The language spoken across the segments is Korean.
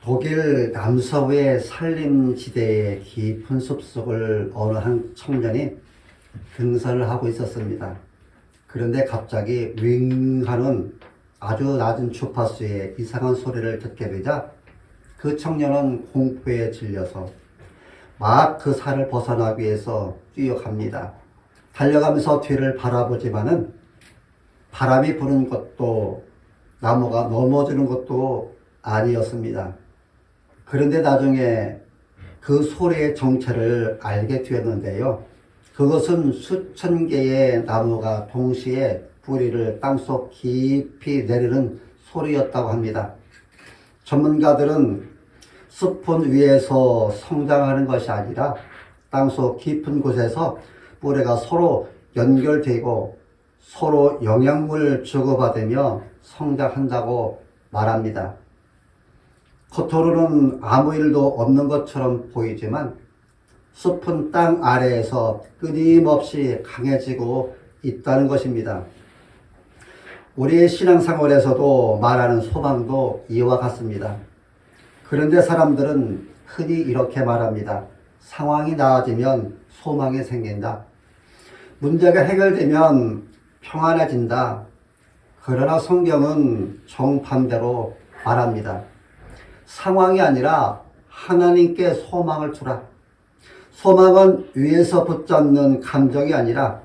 독일 남서부의 산림지대의 깊은 숲속을 어느 한 청년이 등산을 하고 있었습니다. 그런데 갑자기 윙 하는 아주 낮은 주파수의 이상한 소리를 듣게 되자 그 청년은 공포에 질려서 막 그 산을 벗어나기 위해서 뛰어갑니다. 달려가면서 뒤를 바라보지만은 바람이 부는 것도 나무가 넘어지는 것도 아니었습니다. 그런데 나중에 그 소리의 정체를 알게 되었는데요. 그것은 수천 개의 나무가 동시에 뿌리를 땅속 깊이 내리는 소리였다고 합니다. 전문가들은 숲은 위에서 성장하는 것이 아니라 땅속 깊은 곳에서 뿌리가 서로 연결되고 서로 영양분을 주고받으며 성장한다고 말합니다. 겉으로는 아무 일도 없는 것처럼 보이지만 숲은 땅 아래에서 끊임없이 강해지고 있다는 것입니다. 우리의 신앙생활에서도 말하는 소망도 이와 같습니다. 그런데 사람들은 흔히 이렇게 말합니다. 상황이 나아지면 소망이 생긴다. 문제가 해결되면 평안해진다. 그러나 성경은 정반대로 말합니다. 상황이 아니라 하나님께 소망을 두라. 소망은 위에서 붙잡는 감정이 아니라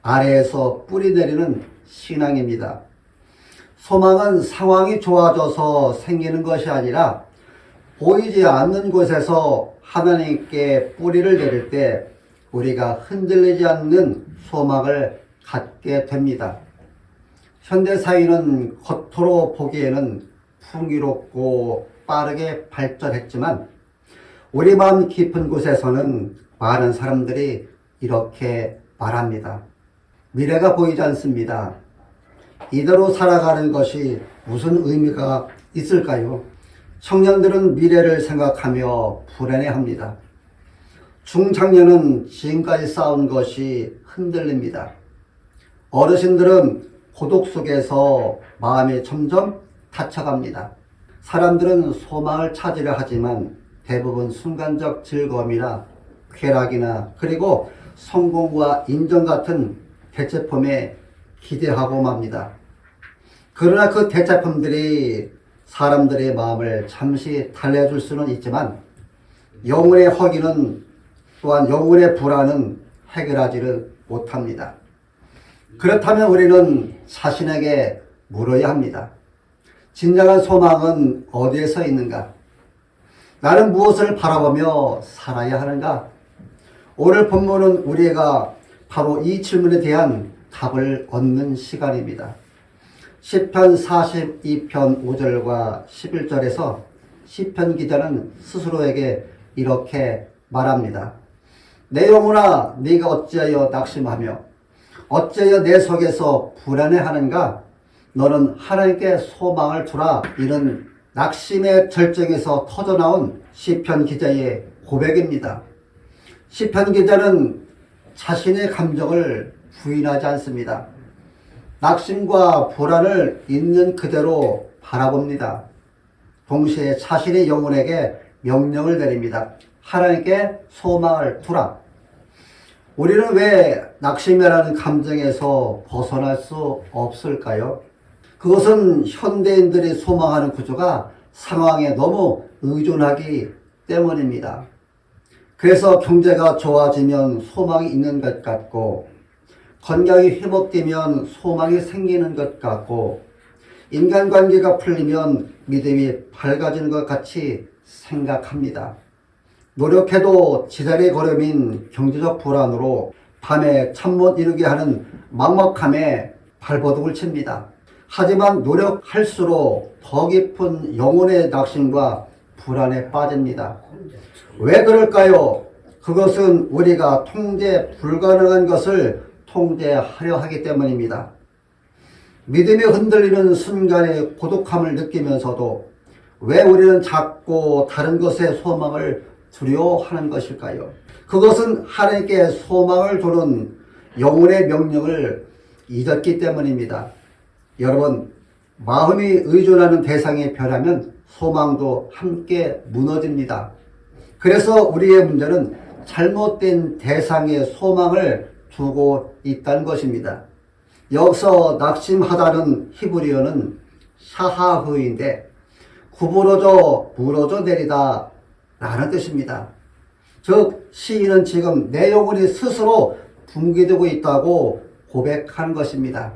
아래에서 뿌리 내리는 신앙입니다. 소망은 상황이 좋아져서 생기는 것이 아니라 보이지 않는 곳에서 하나님께 뿌리를 내릴 때 우리가 흔들리지 않는 소망을 갖게 됩니다. 현대사회는 겉으로 보기에는 풍요롭고 빠르게 발전했지만 우리 마음 깊은 곳에서는 많은 사람들이 이렇게 말합니다. 미래가 보이지 않습니다. 이대로 살아가는 것이 무슨 의미가 있을까요? 청년들은 미래를 생각하며 불안해합니다. 중장년은 지금까지 쌓은 것이 흔들립니다. 어르신들은 고독 속에서 마음이 점점 다쳐갑니다. 사람들은 소망을 찾으려 하지만 대부분 순간적 즐거움이나 쾌락이나 그리고 성공과 인정 같은 대체품에 기대하고 맙니다. 그러나 그 대체품들이 사람들의 마음을 잠시 달래줄 수는 있지만 영혼의 허기는 또한 영혼의 불안은 해결하지를 못합니다. 그렇다면 우리는 자신에게 물어야 합니다. 진정한 소망은 어디에서 있는가? 나는 무엇을 바라보며 살아야 하는가? 오늘 본문은 우리가 바로 이 질문에 대한 답을 얻는 시간입니다. 시편 42편 5절과 11절에서 시편 기자는 스스로에게 이렇게 말합니다. 내 영혼아 네가 어찌하여 낙심하며 어찌하여 내 속에서 불안해하는가? 너는 하나님께 소망을 두라. 이는 낙심의 절정에서 터져나온 시편 기자의 고백입니다. 시편 기자는 자신의 감정을 부인하지 않습니다. 낙심과 불안을 있는 그대로 바라봅니다. 동시에 자신의 영혼에게 명령을 내립니다. 하나님께 소망을 두라. 우리는 왜 낙심이라는 감정에서 벗어날 수 없을까요? 그것은 현대인들이 소망하는 구조가 상황에 너무 의존하기 때문입니다. 그래서 경제가 좋아지면 소망이 있는 것 같고 건강이 회복되면 소망이 생기는 것 같고 인간관계가 풀리면 믿음이 밝아지는 것 같이 생각합니다. 노력해도 제자리 걸음인 경제적 불안으로 밤에 잠 못 이루게 하는 막막함에 발버둥을 칩니다. 하지만 노력할수록 더 깊은 영혼의 낙심과 불안에 빠집니다. 왜 그럴까요? 그것은 우리가 통제 불가능한 것을 통제하려 하기 때문입니다. 믿음이 흔들리는 순간에 고독함을 느끼면서도 왜 우리는 자꾸 다른 것에 소망을 두려워하는 것일까요? 그것은 하나님께 소망을 두는 영혼의 명령을 잊었기 때문입니다. 여러분, 마음이 의존하는 대상이 변하면 소망도 함께 무너집니다. 그래서 우리의 문제는 잘못된 대상에 소망을 두고 있다는 것입니다. 여기서 낙심하다는 히브리어는 샤하흐인데 구부러져 무너져 내리다 라는 뜻입니다. 즉 시인은 지금 내 영혼이 스스로 붕괴되고 있다고 고백하는 것입니다.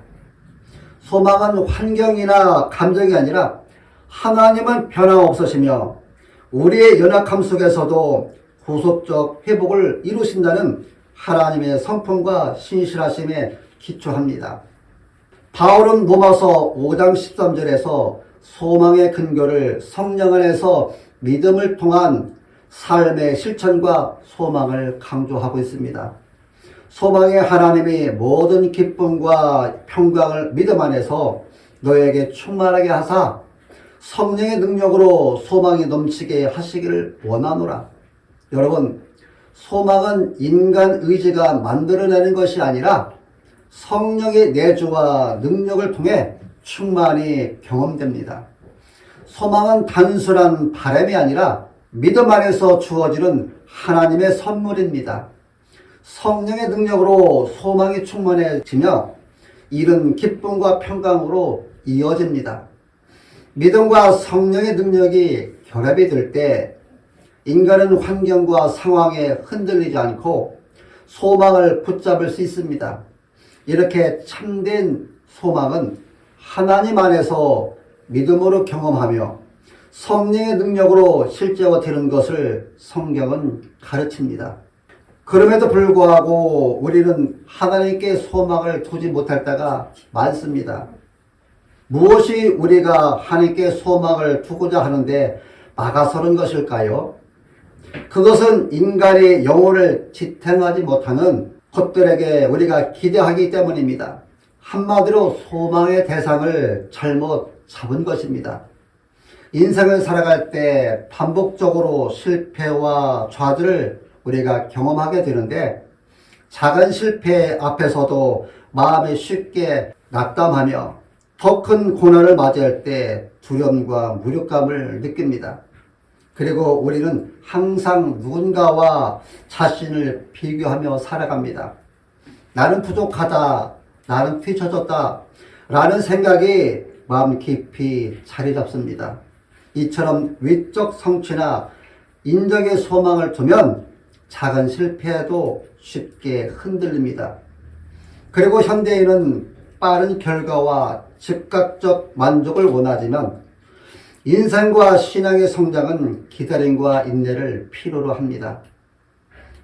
소망은 환경이나 감정이 아니라 하나님은 변함없으시며 우리의 연약함 속에서도 구속적 회복을 이루신다는 하나님의 성품과 신실하심에 기초합니다. 바울은 로마서 5장 13절에서 소망의 근거를 성령 안에서 믿음을 통한 삶의 실천과 소망을 강조하고 있습니다. 소망의 하나님이 모든 기쁨과 평강을 믿음 안에서 너에게 충만하게 하사 성령의 능력으로 소망이 넘치게 하시기를 원하노라. 여러분, 소망은 인간 의지가 만들어내는 것이 아니라 성령의 내주와 능력을 통해 충만히 경험됩니다. 소망은 단순한 바람이 아니라 믿음 안에서 주어지는 하나님의 선물입니다. 성령의 능력으로 소망이 충만해지며 이른 기쁨과 평강으로 이어집니다. 믿음과 성령의 능력이 결합이 될 때 인간은 환경과 상황에 흔들리지 않고 소망을 붙잡을 수 있습니다. 이렇게 참된 소망은 하나님 안에서 믿음으로 경험하며 성령의 능력으로 실제화되는 것을 성경은 가르칩니다. 그럼에도 불구하고 우리는 하나님께 소망을 두지 못할 때가 많습니다. 무엇이 우리가 하나님께 소망을 두고자 하는데 막아서는 것일까요? 그것은 인간의 영혼을 지탱하지 못하는 것들에게 우리가 기대하기 때문입니다. 한마디로 소망의 대상을 잘못 잡은 것입니다. 인생을 살아갈 때 반복적으로 실패와 좌절을 우리가 경험하게 되는데 작은 실패 앞에서도 마음이 쉽게 낙담하며 더 큰 고난을 맞이할 때 두려움과 무력감을 느낍니다. 그리고 우리는 항상 누군가와 자신을 비교하며 살아갑니다. 나는 부족하다, 나는 뒤처졌다 라는 생각이 마음 깊이 자리 잡습니다. 이처럼 위적 성취나 인적의 소망을 두면 작은 실패에도 쉽게 흔들립니다. 그리고 현대인은 빠른 결과와 즉각적 만족을 원하지만 인생과 신앙의 성장은 기다림과 인내를 필요로 합니다.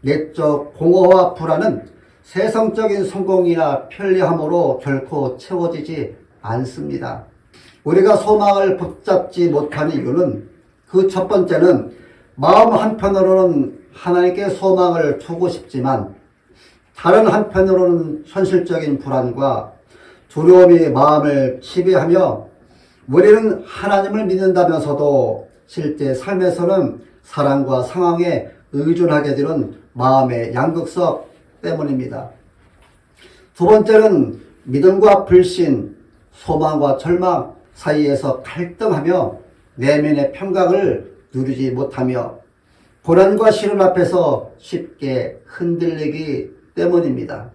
내적 공허와 불안은 세상적인 성공이나 편리함으로 결코 채워지지 않습니다. 우리가 소망을 붙잡지 못하는 이유는 그 첫 번째는 마음 한편으로는 하나님께 소망을 두고 싶지만 다른 한편으로는 현실적인 불안과 두려움이 마음을 지배하며 우리는 하나님을 믿는다면서도 실제 삶에서는 사랑과 상황에 의존하게 되는 마음의 양극석 때문입니다. 두 번째는 믿음과 불신, 소망과 절망 사이에서 갈등하며 내면의 평강을 누리지 못하며 고난과 시련 앞에서 쉽게 흔들리기 때문입니다.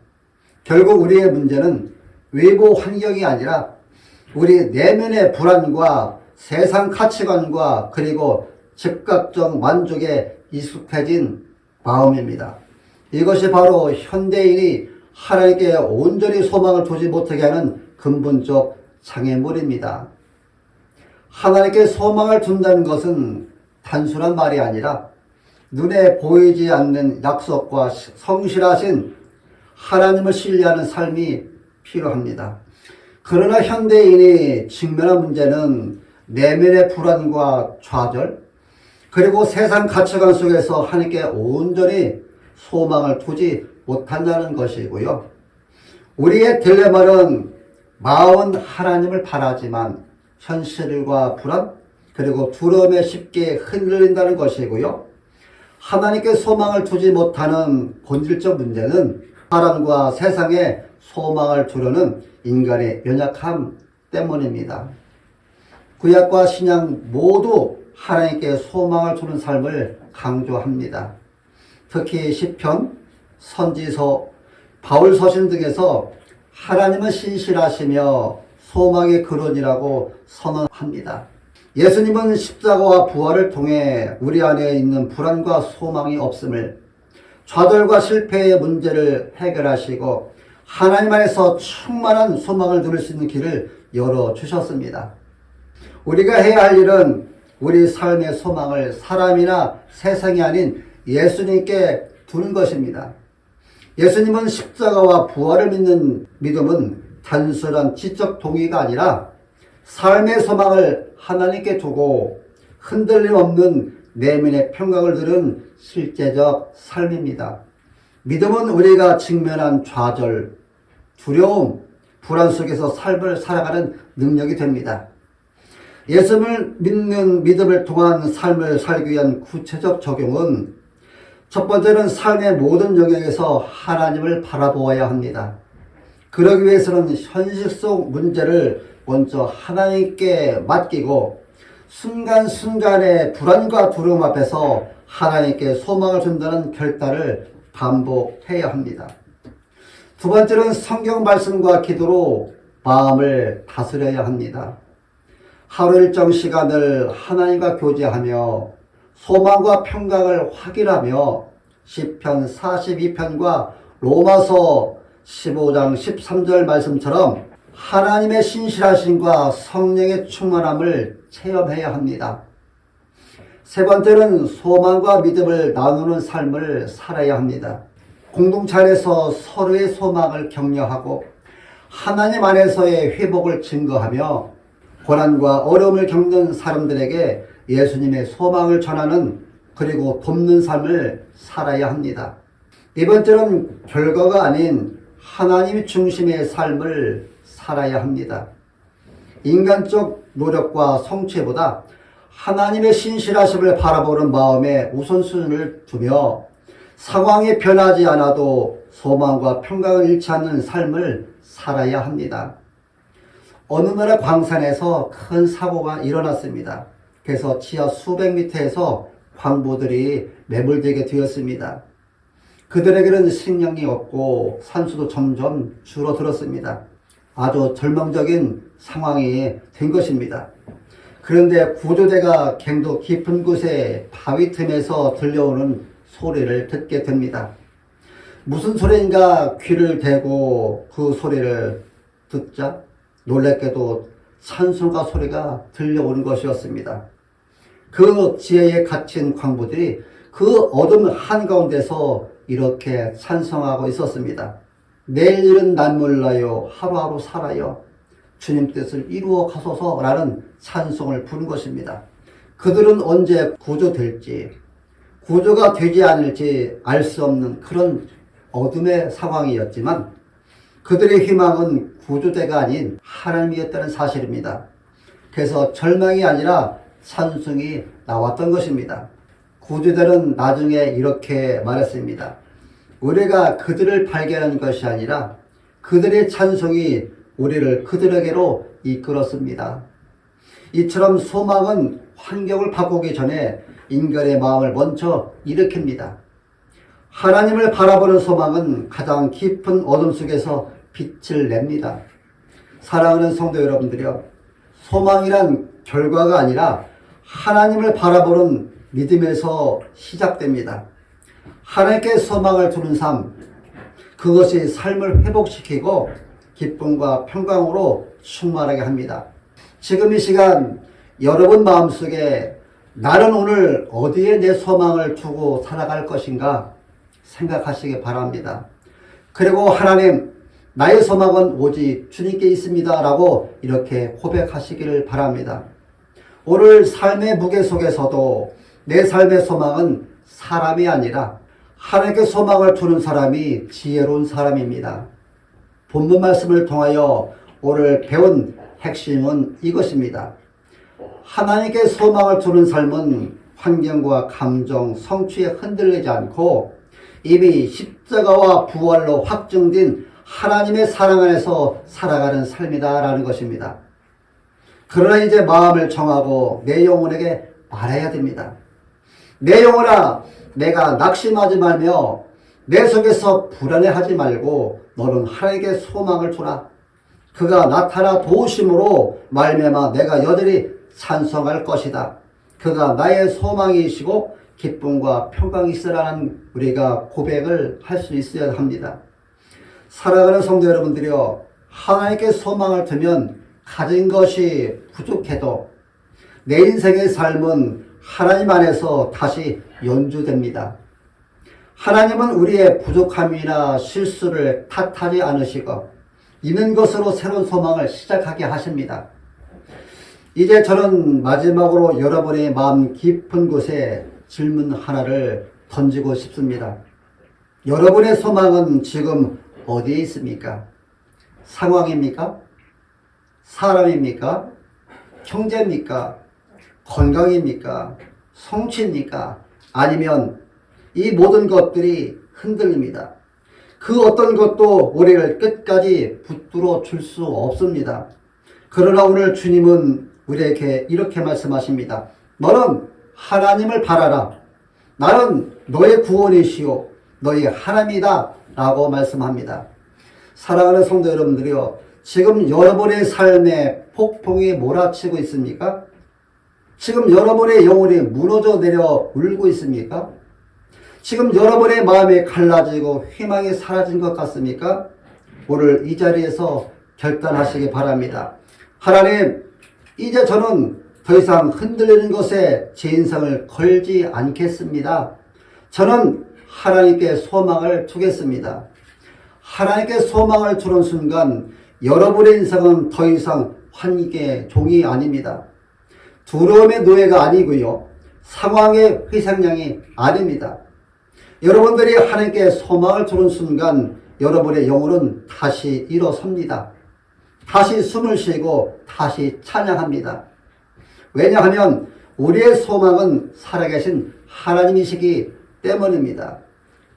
결국 우리의 문제는 외부 환경이 아니라 우리 내면의 불안과 세상 가치관과 그리고 즉각적 만족에 익숙해진 마음입니다. 이것이 바로 현대인이 하나님께 온전히 소망을 두지 못하게 하는 근본적 장애물입니다. 하나님께 소망을 둔다는 것은 단순한 말이 아니라 눈에 보이지 않는 약속과 성실하신 하나님을 신뢰하는 삶이 필요합니다. 그러나 현대인이 직면한 문제는 내면의 불안과 좌절, 그리고 세상 가치관 속에서 하나님께 온전히 소망을 두지 못한다는 것이고요. 우리의 딜레마는 마음은 하나님을 바라지만 현실과 불안, 그리고 두려움에 쉽게 흔들린다는 것이고요. 하나님께 소망을 두지 못하는 본질적 문제는 사람과 세상에 소망을 두려는 인간의 연약함 때문입니다. 구약과 신약 모두 하나님께 소망을 두는 삶을 강조합니다. 특히 시편, 선지서, 바울서신 등에서 하나님은 신실하시며 소망의 근원이라고 선언합니다. 예수님은 십자가와 부활을 통해 우리 안에 있는 불안과 소망이 없음을, 좌절과 실패의 문제를 해결하시고 하나님 안에서 충만한 소망을 누릴 수 있는 길을 열어주셨습니다. 우리가 해야 할 일은 우리 삶의 소망을 사람이나 세상이 아닌 예수님께 두는 것입니다. 예수님은 십자가와 부활을 믿는 믿음은 단순한 지적 동의가 아니라 삶의 소망을 하나님께 두고 흔들림 없는 내면의 평강을 누리는 실제적 삶입니다. 믿음은 우리가 직면한 좌절, 두려움, 불안 속에서 삶을 살아가는 능력이 됩니다. 예수를 믿는 믿음을 통한 삶을 살기 위한 구체적 적용은 첫 번째는 삶의 모든 영역에서 하나님을 바라보아야 합니다. 그러기 위해서는 현실 속 문제를 먼저 하나님께 맡기고 순간순간의 불안과 두려움 앞에서 하나님께 소망을 준다는 결단을 반복해야 합니다. 두 번째는 성경 말씀과 기도로 마음을 다스려야 합니다. 하루 일정 시간을 하나님과 교제하며 소망과 평강을 확인하며 시편 42편과 로마서 15장 13절 말씀처럼 하나님의 신실하심과 성령의 충만함을 체험해야 합니다. 세 번째는 소망과 믿음을 나누는 삶을 살아야 합니다. 공동체 안에서 서로의 소망을 격려하고 하나님 안에서의 회복을 증거하며 고난과 어려움을 겪는 사람들에게 예수님의 소망을 전하는 그리고 돕는 삶을 살아야 합니다. 네 번째는 결과가 아닌 하나님 중심의 삶을 살아야 합니다. 인간적 노력과 성취보다 하나님의 신실하심을 바라보는 마음에 우선순위를 두며 상황이 변하지 않아도 소망과 평강을 잃지 않는 삶을 살아야 합니다. 어느 나라 광산에서 큰 사고가 일어났습니다. 그래서 지하 수백 미터에서 광부들이 매몰되게 되었습니다. 그들에게는 식량이 없고 산소도 점점 줄어들었습니다. 아주 절망적인 상황이 된 것입니다. 그런데 구조대가 갱도 깊은 곳에 바위 틈에서 들려오는 소리를 듣게 됩니다. 무슨 소리인가 귀를 대고 그 소리를 듣자 놀랍게도 찬송가 소리가 들려오는 것이었습니다. 그 지혜에 갇힌 광부들이 그 어둠 한가운데서 이렇게 찬송하고 있었습니다. 내일은 난 몰라요. 하루하루 살아요. 주님 뜻을 이루어 가소서라는 찬송을 부른 것입니다. 그들은 언제 구조될지, 구조가 되지 않을지 알 수 없는 그런 어둠의 상황이었지만 그들의 희망은 구조대가 아닌 하나님이었다는 사실입니다. 그래서 절망이 아니라 찬송이 나왔던 것입니다. 구조대는 나중에 이렇게 말했습니다. 우리가 그들을 발견한 것이 아니라 그들의 찬송이 우리를 그들에게로 이끌었습니다. 이처럼 소망은 환경을 바꾸기 전에 인간의 마음을 먼저 일으킵니다. 하나님을 바라보는 소망은 가장 깊은 어둠 속에서 빛을 냅니다. 사랑하는 성도 여러분들이요, 소망이란 결과가 아니라 하나님을 바라보는 믿음에서 시작됩니다. 하나님께 소망을 두는 삶, 그것이 삶을 회복시키고 기쁨과 평강으로 충만하게 합니다. 지금 이 시간 여러분 마음속에 나는 오늘 어디에 내 소망을 두고 살아갈 것인가 생각하시기 바랍니다. 그리고 하나님, 나의 소망은 오직 주님께 있습니다 라고 이렇게 고백하시기를 바랍니다. 오늘 삶의 무게 속에서도 내 삶의 소망은 사람이 아니라 하나님께 소망을 두는 사람이 지혜로운 사람입니다. 본문 말씀을 통하여 오늘 배운 핵심은 이것입니다. 하나님께 소망을 두는 삶은 환경과 감정, 성취에 흔들리지 않고 이미 십자가와 부활로 확증된 하나님의 사랑 안에서 살아가는 삶이다라는 것입니다. 그러나 이제 마음을 정하고 내 영혼에게 말해야 됩니다. 내 영혼아, 내가 낙심하지 말며 내 속에서 불안해하지 말고 너는 하나님께 소망을 두라. 그가 나타나 도우심으로 말미암아 내가 여전히 찬송할 것이다. 그가 나의 소망이시고 기쁨과 평강이 있으라는 우리가 고백을 할 수 있어야 합니다. 사랑하는 성도 여러분들이여, 하나님께 소망을 두면 가진 것이 부족해도 내 인생의 삶은 하나님 안에서 다시 연주됩니다. 하나님은 우리의 부족함이나 실수를 탓하지 않으시고 있는 것으로 새로운 소망을 시작하게 하십니다. 이제 저는 마지막으로 여러분의 마음 깊은 곳에 질문 하나를 던지고 싶습니다. 여러분의 소망은 지금 어디에 있습니까? 상황입니까? 사람입니까? 형제입니까? 건강입니까? 성취입니까? 아니면 이 모든 것들이 흔들립니다. 그 어떤 것도 우리를 끝까지 붙들어 줄 수 없습니다. 그러나 오늘 주님은 우리에게 이렇게 말씀하십니다. 너는 하나님을 바라라. 나는 너의 구원이시오. 너의 하나님이다. 라고 말씀합니다. 사랑하는 성도 여러분들이요, 지금 여러분의 삶에 폭풍이 몰아치고 있습니까? 지금 여러분의 영혼이 무너져 내려 울고 있습니까? 지금 여러분의 마음이 갈라지고 희망이 사라진 것 같습니까? 오늘 이 자리에서 결단하시기 바랍니다. 하나님, 이제 저는 더 이상 흔들리는 것에 제 인생을 걸지 않겠습니다. 저는 하나님께 소망을 두겠습니다. 하나님께 소망을 두는 순간 여러분의 인생은 더 이상 환기의 종이 아닙니다. 두려움의 노예가 아니고요, 상황의 희생양이 아닙니다. 여러분들이 하나님께 소망을 두는 순간 여러분의 영혼은 다시 일어섭니다. 다시 숨을 쉬고 다시 찬양합니다. 왜냐하면 우리의 소망은 살아계신 하나님이시기 때문입니다.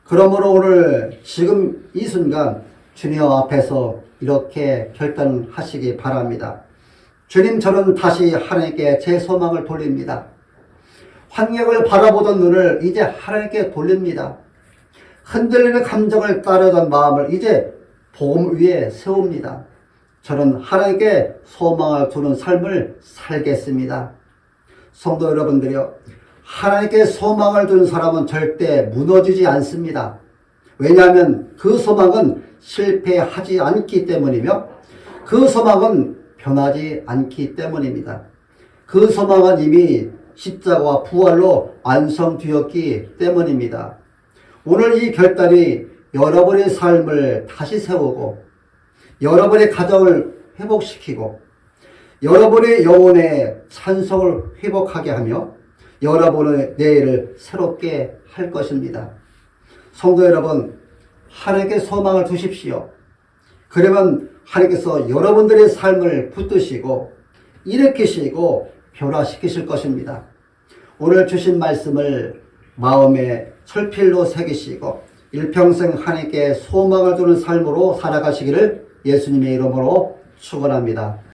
그러므로 오늘 지금 이 순간 주님 앞에서 이렇게 결단하시기 바랍니다. 주님, 저는 다시 하나님께 제 소망을 돌립니다. 환경을 바라보던 눈을 이제 하나님께 돌립니다. 흔들리는 감정을 따르던 마음을 이제 복음 위에 세웁니다. 저는 하나님께 소망을 두는 삶을 살겠습니다. 성도 여러분들이요, 하나님께 소망을 두는 사람은 절대 무너지지 않습니다. 왜냐하면 그 소망은 실패하지 않기 때문이며 그 소망은 변하지 않기 때문입니다. 그 소망은 이미 십자가와 부활로 완성되었기 때문입니다. 오늘 이 결단이 여러분의 삶을 다시 세우고 여러분의 가정을 회복시키고 여러분의 영혼의 찬송을 회복하게 하며 여러분의 내일을 새롭게 할 것입니다. 성도 여러분, 하나님께 소망을 두십시오. 그러면 하나님께서 여러분들의 삶을 붙드시고 일으키시고 변화시키실 것입니다. 오늘 주신 말씀을 마음에 철필로 새기시고 일평생 하나님께 소망을 두는 삶으로 살아가시기를 예수님의 이름으로 축원합니다.